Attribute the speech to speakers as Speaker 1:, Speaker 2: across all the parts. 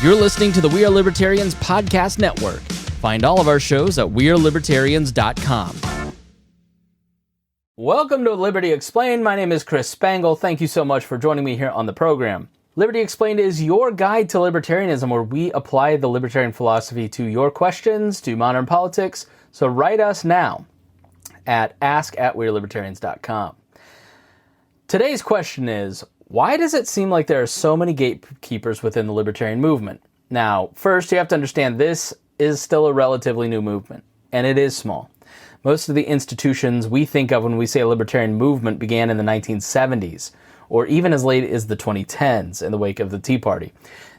Speaker 1: You're listening to the We Are Libertarians podcast network. Find all of our shows at wearelibertarians.com. Welcome to Liberty Explained. My name is Chris Spangle. Thank you so much for joining me here on the program. Liberty Explained is your guide to libertarianism, where we apply the libertarian philosophy to your questions, to modern politics. So write us now at ask@wearelibertarians.com. Today's question is, why does it seem like there are so many gatekeepers within the libertarian movement? Now, first, you have to understand this is still a relatively new movement, and it is small. Most of the institutions we think of when we say a libertarian movement began in the 1970s, or even as late as the 2010s in the wake of the Tea Party.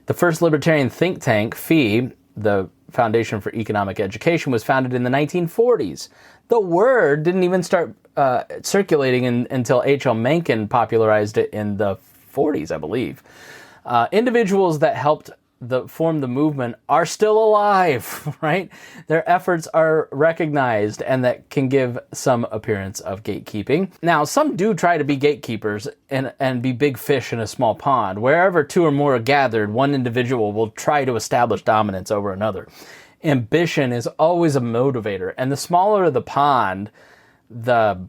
Speaker 1: The first libertarian think tank, FEE, the Foundation for Economic Education, was founded in the 1940s. The word didn't even start circulating until H.L. Mencken popularized it in the 40s, I believe. Individuals that helped form the movement are still alive, right? Their efforts are recognized, and that can give some appearance of gatekeeping. Now, some do try to be gatekeepers and be big fish in a small pond. Wherever two or more are gathered, one individual will try to establish dominance over another. Ambition is always a motivator, and the smaller the pond, the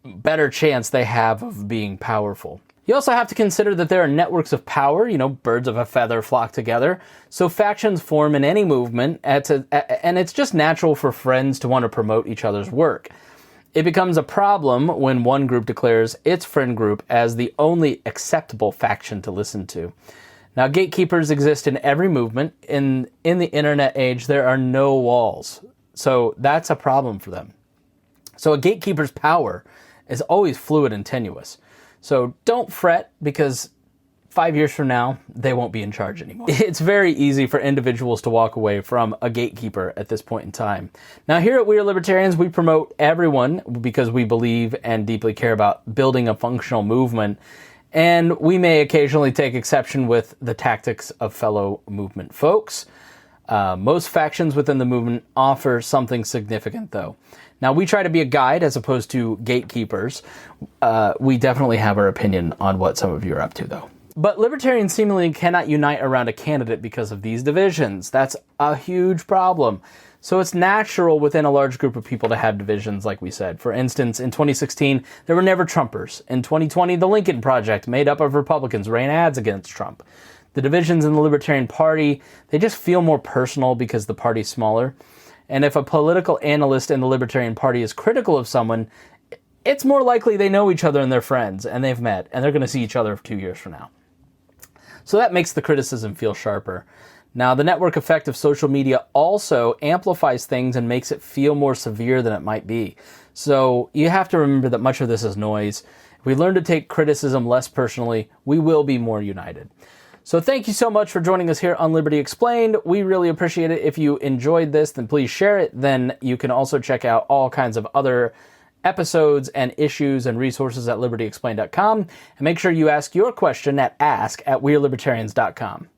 Speaker 1: better chance they have of being powerful. You also have to consider that there are networks of power, birds of a feather flock together. So factions form in any movement, and it's just natural for friends to want to promote each other's work. It becomes a problem when one group declares its friend group as the only acceptable faction to listen to. Now, gatekeepers exist in every movement. In the internet age, there are no walls. So that's a problem for them. So a gatekeeper's power is always fluid and tenuous. So don't fret, because 5 years from now, they won't be in charge anymore. It's very easy for individuals to walk away from a gatekeeper at this point in time. Now, here at We Are Libertarians, we promote everyone because we believe and deeply care about building a functional movement. And we may occasionally take exception with the tactics of fellow movement folks. Most factions within the movement offer something significant, though. Now, we try to be a guide as opposed to gatekeepers. We definitely have our opinion on what some of you are up to, though. But libertarians seemingly cannot unite around a candidate because of these divisions. That's a huge problem. So it's natural within a large group of people to have divisions, like we said. For instance, in 2016, there were never Trumpers. In 2020, the Lincoln Project, made up of Republicans, ran ads against Trump. The divisions in the Libertarian Party, they just feel more personal because the party's smaller. And if a political analyst in the Libertarian Party is critical of someone, it's more likely they know each other and they're friends, and they've met, and they're going to see each other 2 years from now. So that makes the criticism feel sharper. Now, the network effect of social media also amplifies things and makes it feel more severe than it might be. So you have to remember that much of this is noise. If we learn to take criticism less personally, we will be more united. So thank you so much for joining us here on Liberty Explained. We really appreciate it. If you enjoyed this, then please share it. Then you can also check out all kinds of other episodes and issues and resources at libertyexplained.com. And make sure you ask your question at ask@wearelibertarians.com.